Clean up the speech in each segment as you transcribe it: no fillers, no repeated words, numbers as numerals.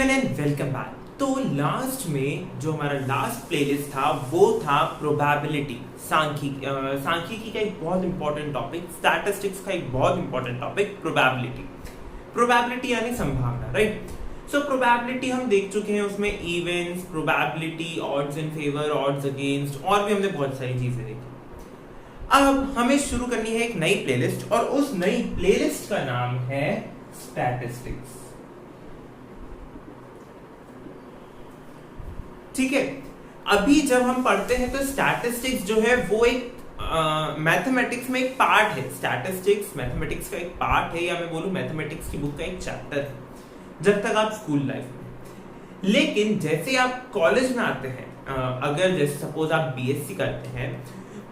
Everyone and welcome back. तो last में जो हमारा लास्ट प्लेलिस्ट था वो था प्रोबेबिलिटी, सांख्यिकी का एक बहुत इंपॉर्टेंट टॉपिक, स्टैटिस्टिक्स का एक बहुत इंपॉर्टेंट टॉपिक प्रोबेबिलिटी यानी संभावना, राइट। सो प्रोबेबिलिटी हम देख चुके हैं, उसमें events, probability, odds in favour, odds against, और भी हमने बहुत सारी चीजें देखी। अब हमें शुरू करनी है एक नई प्लेलिस्ट, और उस नई प्लेलिस्ट का नाम है स्टैटिस्टिक्स। ठीक है, अभी जब हम पढ़ते हैं तो स्टैटिस्टिक्स जो है वो एक मैथमेटिक्स में एक पार्ट है। स्टैटिस्टिक्स मैथमेटिक्स का एक पार्ट है, या मैं बोलूं मैथमेटिक्स की बुक का एक चैप्टर है जब तक आप स्कूल लाइफ में। लेकिन जैसे आप कॉलेज में आते हैं, अगर जैसे सपोज आप बीएससी करते हैं,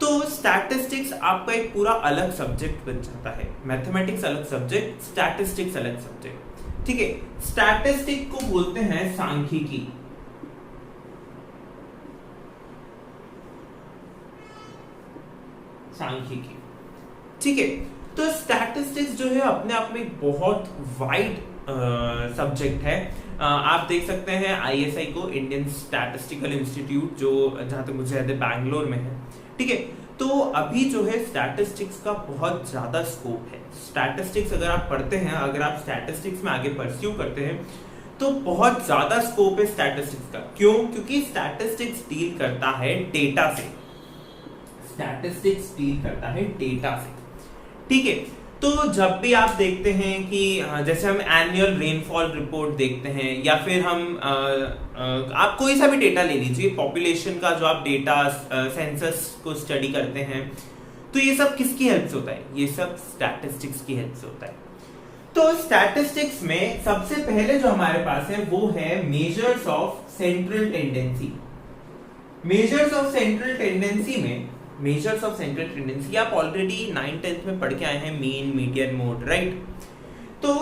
तो स्टैटिस्टिक्स आपका एक पूरा अलग सब्जेक्ट बन जाता है। मैथमेटिक्स अलग सब्जेक्ट, स्टैटिस्टिक्स अलग सब्जेक्ट। ठीक है, स्टैटिस्टिक्स को बोलते हैं सांख्यिकी। ठीक है, तो स्टैटिस्टिक्स जो है अपने आप में एक बहुत वाइड सब्जेक्ट है। आप देख सकते हैं आईएसआई को, इंडियन स्टैटिस्टिकल इंस्टीट्यूट, जो जहां तक मुझे याद है बैंगलोर में है। ठीक है, तो अभी जो है स्टैटिस्टिक्स का बहुत ज्यादा स्कोप है। स्टैटिस्टिक्स अगर आप पढ़ते हैं, अगर आप स्टैटिस्टिक्स में आगे परस्यू करते हैं, तो बहुत ज्यादा स्कोप है स्टैटिस्टिक्स का। क्यों? क्योंकि स्टैटिस्टिक्स डील करता है डेटा से। स्टैटिस्टिक्स डील करता है डेटा से। ठीक है, तो जब भी आप देखते हैं कि जैसे हम एनुअल रेनफॉल रिपोर्ट देखते हैं, या फिर हम आप कोई सा भी डेटा ले लीजिए, पॉपुलेशन का जो आप डेटा सेंसस को स्टडी करते हैं, तो ये सब किसकी हेल्प से होता है? ये सब स्टैटिस्टिक्स की हेल्प से होता है। तो स्टैटिस्टिक्स में सबसे पहले जो हमारे पास है वो है measures of central tendency. Measures of central tendency में, मेजर्स ऑफ सेंट्रल टेंडेंसी आप ऑलरेडी 9th-10th में पढ़ के आए हैं, मीन, मीडियन, मोड, राइट। तो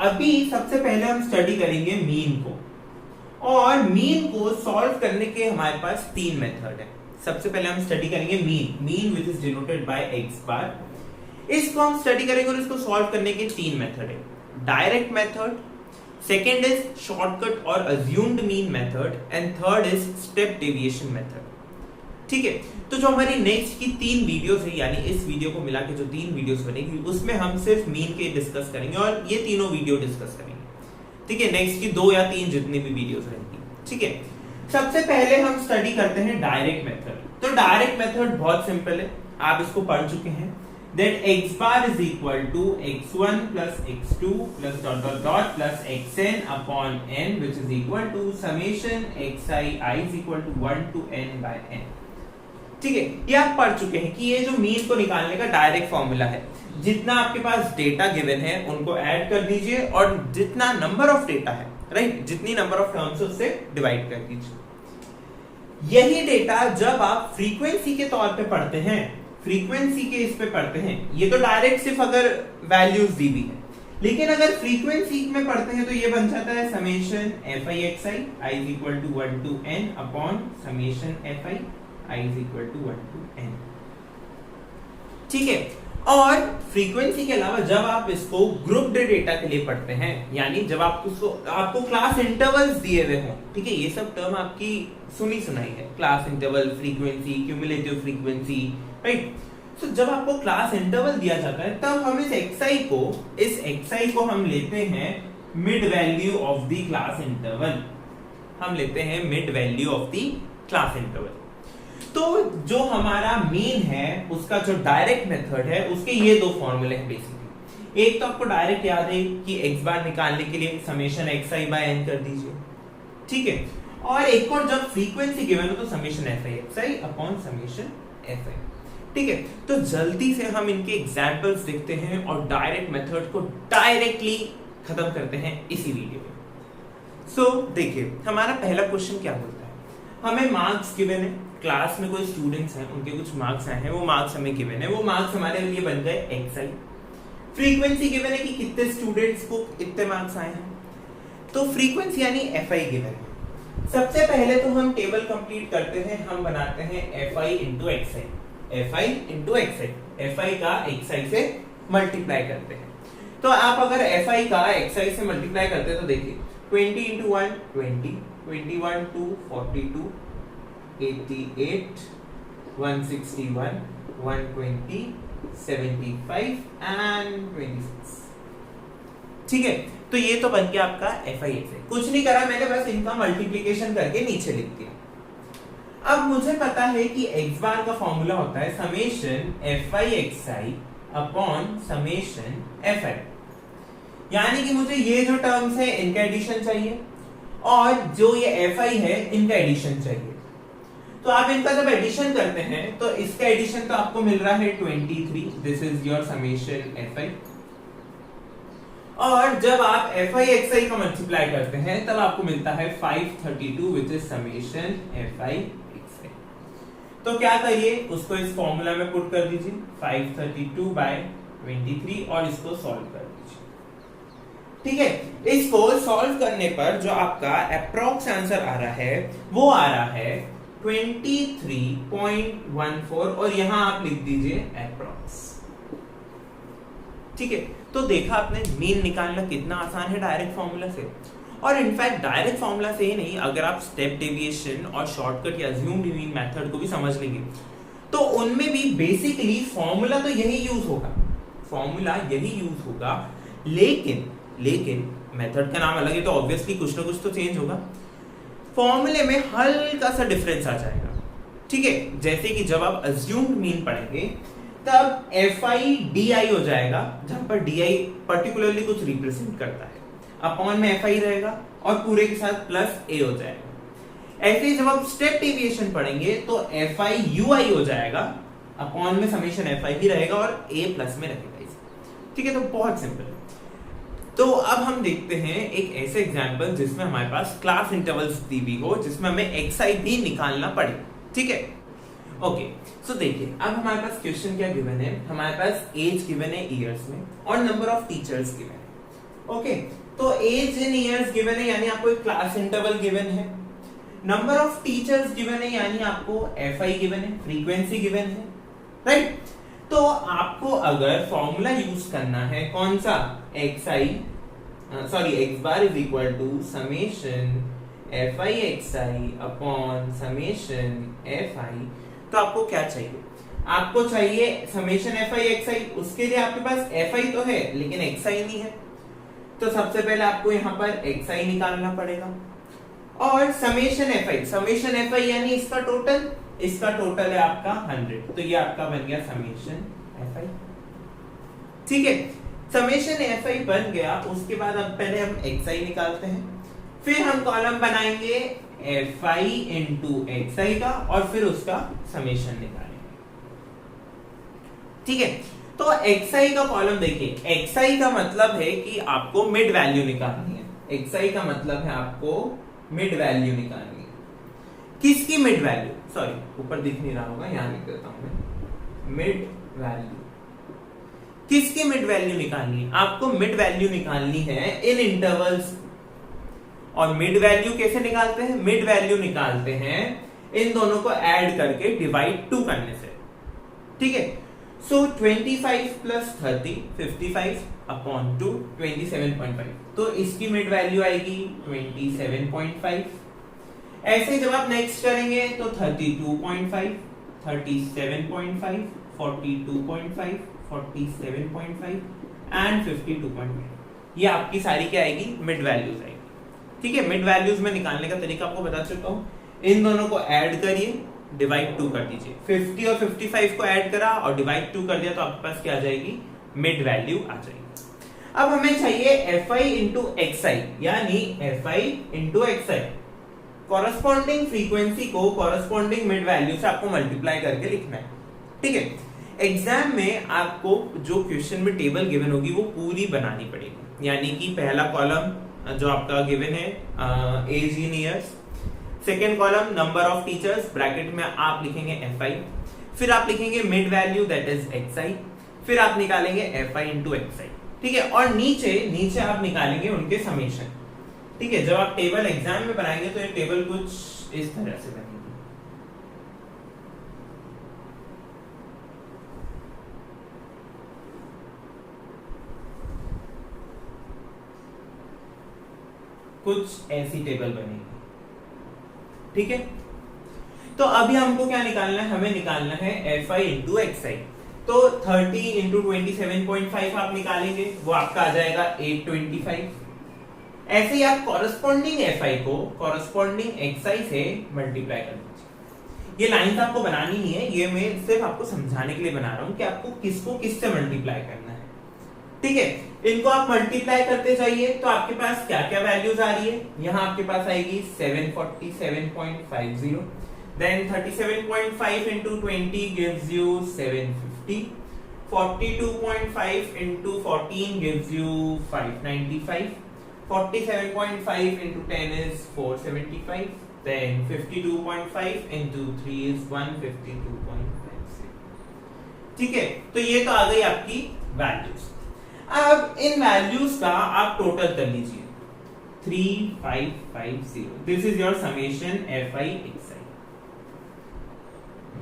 अभी सबसे पहले हम स्टडी करेंगे मीन को, और मीन को सॉल्व करने के हमारे पास 3 मेथड है। सबसे पहले हम स्टडी करेंगे mean which is denoted by x bar. इसको हम स्टडी करेंगे और इसको सॉल्व करने के 3 मेथड है। Direct method, second is shortcut और assumed mean method, and third is step deviation method. ठीक है, तो जो हमारी नेक्स्ट की 3 वीडियोस है, यानी इस वीडियो को मिला के जो 3 वीडियोस बनेगी, उसमें हम सिर्फ मीन के डिस्कस करेंगे, और ये तीनों वीडियो डिस्कस करेंगे। ठीक है, नेक्स्ट की 2 या 3 जितनी भी वीडियोस रहेंगी। ठीक है, सबसे पहले हम स्टडी करते हैं डायरेक्ट मेथड। तो डायरेक्ट मेथड बहुत सिंपल है, आप इसको पढ़ चुके हैं। That x bar is equal to x1 plus x2 plus dot dot dot plus xn upon n, which is equal to summation xi is equal to 1 to n by n। ठीक है, ये आप पढ़ चुके हैं कि ये जो मीन को निकालने का डायरेक्ट फॉर्मूला है, जितना आपके पास डेटा गिवन है उनको ऐड कर दीजिए, और जितना नंबर ऑफ डेटा है, राइट, जितनी नंबर ऑफ टर्म्स उससे डिवाइड कर दीजिए। यही डेटा जब आप फ्रीक्वेंसी के तौर पे पढ़ते हैं, फ्रीक्वेंसी के इस पे पढ़ते हैं, ये तो डायरेक्ट सिर्फ अगर वैल्यूज दी हुई है, लेकिन अगर फ्रीक्वेंसी में पढ़ते हैं तो ये बन जाता है summation fi xi i is equal to 1 to n upon summation fi i is equal to 1 to n। ठीक है, और फ्रीक्वेंसी के अलावा जब आप इसको ग्रुप्ड डेटा के लिए पढ़ते हैं, यानी जब आपको क्लास इंटरवल्स दिए हुए हों, ठीक है, ये सब टर्म आपकी सुनी सुनाई है, class interval, frequency, cumulative frequency, right. तो जब आपको क्लास इंटरवल दिया जाता है, तब हम इस xi को हम लेते हैं mid value of the class interval. हम लेते हैं mid value of the class interval. तो जो हमारा मीन है, उसका जो डायरेक्ट मेथड है, उसके ये 2 फॉर्मूले हैं बेसिकली। एक तो आपको डायरेक्ट याद है कि x बार निकालने के लिए समेशन xi by n कर दीजिए। ठीक है, और एक और जब फ्रीक्वेंसी गिवन हो तो summation fi xi upon summation fi। ठीक है, तो जल्दी से हम इनके एग्जांपल्स देखते हैं और डायरेक्ट मेथड को डायरेक्टली खत्म करते हैं इसी वीडियो में। सो देखिए, हमारा पहला क्वेश्चन क्या बोलता है, हमें मार्क्स गिवन है, क्लास में कोई स्टूडेंट्स हैं, उनके कुछ मार्क्स आए हैं, वो मार्क्स हमें गिवन है, वो मार्क्स हमारे लिए बन गए xi। फ्रीक्वेंसी गिवन है कि कितने स्टूडेंट्स को इतने मार्क्स आए हैं, तो फ्रीक्वेंसी यानी fi गिवन है। सबसे पहले तो हम टेबल कंप्लीट करते हैं, हम बनाते हैं fi into xi, fi into xi, fi का xi से मल्टीप्लाई करते हैं। तो आप अगर fi का xi से मल्टीप्लाई करते हैं तो देखिए 20 into 1 20, 21 to 42, 88, 161, 120, 75 and 26। ठीक है, तो ये तो बन गया आपका FI/XI। कुछ नहीं करा मैंने, बस इनका मल्टीप्लिकेशन करके नीचे लिख दिया। अब मुझे पता है कि x बार का फॉर्मूला होता है summation FI/XI upon summation FI, यानी कि मुझे ये जो टर्म्स है इनका एडिशन चाहिए और जो ये FI है इनका एडिशन चाहिए। तो आप इनका जब एडिशन करते हैं तो इसका एडिशन तो आपको मिल रहा है 23, this is your summation FI, और जब आप FI/XI का मल्टीप्लाई करते हैं तब आपको मिलता है 532 विच इज समेशन FI/XI। तो क्या करिए, उसको इस फॉर्मूला में पुट कर दीजिए 532/23 और इसको सॉल्व कर दीजिए। ठीक है, इसको सॉल्व करने पर जो आपका अप्रॉक्स आंसर आ रहा है वो आ रहा है 23.14 और यहां आप लिख दीजिए अप्रॉक्स। ठीक है, तो देखा आपने मीन निकालना कितना आसान है डायरेक्ट फॉर्मूला से। और इनफैक्ट डायरेक्ट फॉर्मूला से ही नहीं, अगर आप स्टेप डेविएशन और शॉर्टकट या अज्यूम्ड मीन मेथड को भी समझ लेंगे तो उनमें भी बेसिकली फॉर्मूला तो यही यूज होगा, लेकिन मेथड का नाम अलग है तो ऑब्वियसली कुछ ना कुछ तो चेंज होगा। फॉर्मूले में हल्का सा डिफरेंस आ जाएगा। ठीक है, जैसे कि जब आप अज्यूम्ड मीन पढ़ेंगे तब FI/DI हो जाएगा, जहां पर DI पर्टिकुलरली कुछ रिप्रेजेंट करता है, अपॉन में FI रहेगा और पूरे के साथ प्लस A हो जाएगा। ऐसे ही जब आप स्टेप डेविएशन पढ़ेंगे तो FI/UI हो जाएगा, अपॉन में समेशन FI भी रहेगा और A प्लस में रहेगा। ठीक है, तो बहुत सिंपल है। तो अब हम देखते हैं एक ऐसे एग्जांपल जिसमें हमारे पास क्लास इंटरवल्स दी हुई हो, जिसमें हमें XI भी निकालना पड़े। ठीक है, ओके, सो देखिए अब हमारे पास क्वेश्चन क्या गिवन है, हमारे पास एज गिवन है ईयर्स में और नंबर ऑफ टीचर्स गिवन है। ओके, तो एज इन ईयर्स गिवन है यानी आपको एक क्लास इंटरवल गिवन है, नंबर ऑफ टीचर्स गिवन है यानी आपको FI गिवन है, फ्रीक्वेंसी गिवन है, राइट। तो आपको अगर फॉर्मूला यूज करना है कौन सा, x bar is equal to summation FI/XI upon summation FI, तो आपको क्या चाहिए, आपको चाहिए समेशन FI/XI। उसके लिए आपके पास FI तो है लेकिन XI नहीं है, तो सबसे पहले आपको यहां पर XI निकालना पड़ेगा और समेशन FI यानी इसका टोटल है आपका 100, तो ये आपका बन गया समेशन FI। ठीक है, समेशन FI बन गया। उसके बाद अब पहले हम XI निकालते हैं, फिर हम कॉलम बनाएंगे FI into XI का और फिर उसका समेशन निकालेंगे। ठीक है, तो XI का कॉलम देखिए, XI का मतलब है कि आपको मिड वैल्यू निकालनी है। XI का मतलब है आपको मिड वैल्यू निकालनी है। किसकी मिड वैल्यू, सॉरी ऊपर दिख नहीं रहा होगा, यहां लिख देता हूं मैं, मिड वैल्यू। किसकी मिड वैल्यू निकालनी है, आपको मिड वैल्यू निकालनी है इन इंटरवल्स। और मिड वैल्यू कैसे निकालते हैं, मिड वैल्यू निकालते हैं इन दोनों को ऐड करके डिवाइड 2 करने से। ठीक है, सो 25 प्लस 30 55 अपॉन 2 27.5, तो इसकी मिड वैल्यू आएगी 27.5। ऐसे जब आप नेक्स्ट करेंगे तो 32.5 37.5 42.5 47.5 एंड 52.5, ये आपकी सारी क्या आएगी, मिड वैल्यूज आएगी। ठीक है, मिड वैल्यूज में निकालने का तरीका आपको बता चुका हूं, इन दोनों को ऐड करिए डिवाइड 2 कर दीजिए, 50 और 55 को ऐड करा और डिवाइड 2 कर दिया तो आपके पास क्या आ जाएगी, मिड वैल्यू आ जाएगी। अब हमें चाहिए FI into XI यानी FI into XI, corresponding frequency को कॉरेस्पॉन्डिंग मिड वैल्यू से आपको मल्टीप्लाई करके लिखना है। ठीक है, एग्जाम में आपको जो क्वेश्चन में टेबल गिवन होगी वो पूरी बनानी पड़ेगी, यानी कि पहला कॉलम जो आपका गिवन है age in years, second column number of teachers, bracket में आप लिखेंगे FI, फिर आप लिखेंगे mid value that is XI, फिर आप निकालेंगे FI into XI। ठीक है, और नीचे आप निकालेंगे उनके समेशन। ठीक है, जब आप टेबल एग्जाम में बनाएंगे तो ये टेबल कुछ इस तरह से बनेगी। कुछ ऐसी टेबल बनेगी, ठीक है। तो अभी हमको क्या निकालना है, हमें निकालना है fi इंटू xi। तो 30 इंटू 27.5 आप निकालेंगे, वो आपका आ जाएगा 825। ऐसे ही आप कॉरेस्पॉन्डिंग fi को कॉरेस्पॉन्डिंग xi से मल्टीप्लाई कर दीजिए। ये लाइंस आपको बनानी नहीं है, ये मैं सिर्फ आपको समझाने के लिए बना रहा हूं कि आपको किसको किससे मल्टीप्लाई करना है, ठीक है। इनको आप मल्टीप्लाई करते जाइए तो आपके पास क्या क्या वैल्यूज आ रही है। यहाँ आपके पास आएगी 747.50, then 37.5 into 20 gives you 750, 42.5 into 14 gives you 595, 47.5 into 10 is 475, then 52.5 into 3 is 152.50, ठीक है। तो ये तो आ गई आपकी वैल्यूज। अब इन वैल्यूज का आप टोटल कर लीजिए, 3550, this is your summation fi xi,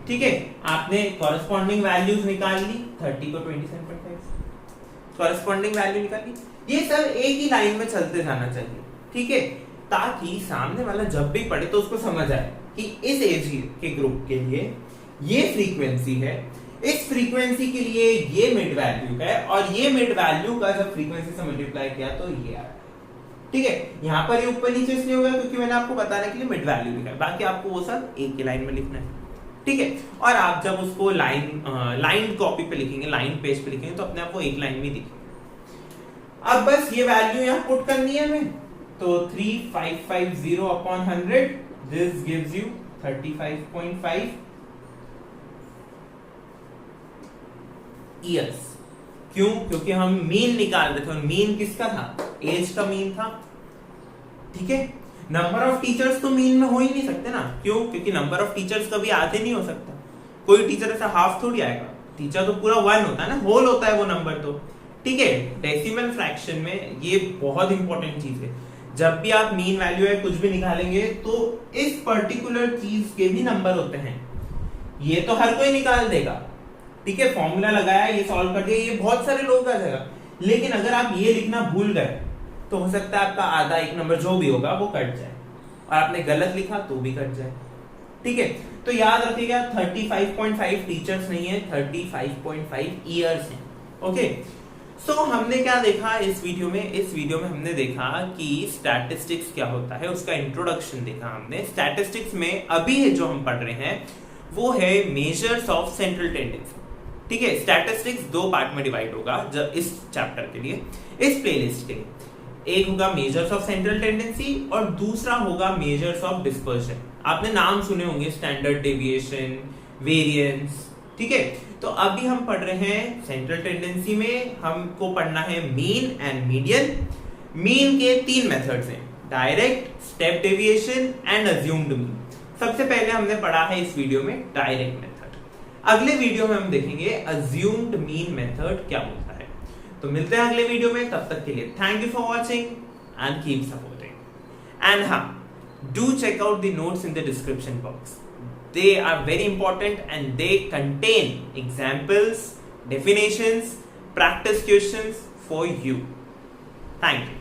ठीक है। आपने कॉरेस्पॉन्डिंग वैल्यूज निकाल ली, 30 को 27.5 कॉरेस्पॉन्डिंग वैल्यू निकाल ली। ये सब एक ही लाइन में चलते जाना चाहिए, ठीक है, ताकि सामने वाला जब भी पढ़े तो उसको समझ आए कि इस एज के ग्रुप के लिए ये फ्रीक्वेंसी है, इस फ्रीक्वेंसी के लिए ये मिड वैल्यू है, और ये मिड वैल्यू का जब फ्रीक्वेंसी से मल्टीप्लाई किया तो ये आया, ठीक है। यहाँ पर ये ऊपर नीचे इसलिए होगा क्योंकि मैंने आपको बताने के लिए मिड वैल्यू लिखा है, बाकी आपको वो सब एक ही लाइन में लिखना है, ठीक है। और आप जब उसको लाइन कॉपी पे लिखेंगे, लाइन पेज पे लिखेंगे तो अपने आप वो एक लाइन में दिखेगा। अब बस ये वैल्यू यहाँ पुट करनी है हमें, तो 3550 upon 100, this gives you 35.5 years. क्यों? क्योंकि हम मीन निकाल रहे थे, और मीन किसका था? एज का मीन था, ठीक है। नंबर ऑफ टीचर्स तो मीन में हो ही नहीं सकते ना, क्यों? क्योंकि नंबर ऑफ टीचर्स कभी आधे नहीं हो सकता, कोई टीचर ऐसा हाफ थोड़ी आएगा, टीचर तो पूरा 1 होता है ना, होल होता है वो नंबर तो, ठीक है। डेसिमल फ्रैक्शन में ये बहुत इंपॉर्टेंट चीज है, जब भी आप मीन वैल्यू है कुछ भी निकालेंगे तो इस पर्टिकुलर चीज के भी नंबर होते हैं, ये तो हर कोई निकाल देगा, ठीक है। फॉर्मूला लगाया, ये सॉल्व कर दिया, ये बहुत सारे लोग का जाएगा, लेकिन अगर आप ये लिखना भूल गए तो हो सकता है आपका आधा एक नंबर जो भी होगा वो कट जाए, और आपने गलत लिखा तो भी कट जाए, ठीक है। तो याद रखिएगा 35.5 टीचर्स नहीं है, 35.5 ईयर्स हैं, ओके। सो हमने क्या देखा इस वीडियो में? इस वीडियो में हमने देखा कि स्टैटिस्टिक्स क्या होता है, उसका इंट्रोडक्शन देखा हमने। स्टैटिस्टिक्स में अभी जो हम पढ़ रहे हैं वो है मेजर्स ऑफ सेंट्रल टेंडेंसी, ठीक है। स्टैटिस्टिक्स 2 पार्ट में डिवाइड होगा जब इस चैप्टर के लिए, इस प्लेलिस्ट के लिए। एक होगा मेजर्स ऑफ सेंट्रल टेंडेंसी और दूसरा होगा मेजर्स ऑफ डिस्पर्शन। आपने नाम सुने होंगे, स्टैंडर्ड डेविएशन, वेरिएंस, ठीक है। तो अभी हम पढ़ रहे हैं सेंट्रल टेंडेंसी में हमको पढ़ना है मीन एंड मीडियन। मीन के 3 मेथड्स हैं, direct, step deviation and assumed mean. सबसे पहले हमने पढ़ा है इस वीडियो में डायरेक्ट मेथड, अगले वीडियो में हम देखेंगे अज्यूम्ड मीन मेथड क्या होता है। तो मिलते हैं अगले वीडियो में, तब तक के लिए thank you for watching and keep supporting. And हाँ, do check out the notes in the description box, they are very important and they contain examples, definitions, practice questions for you. Thank you.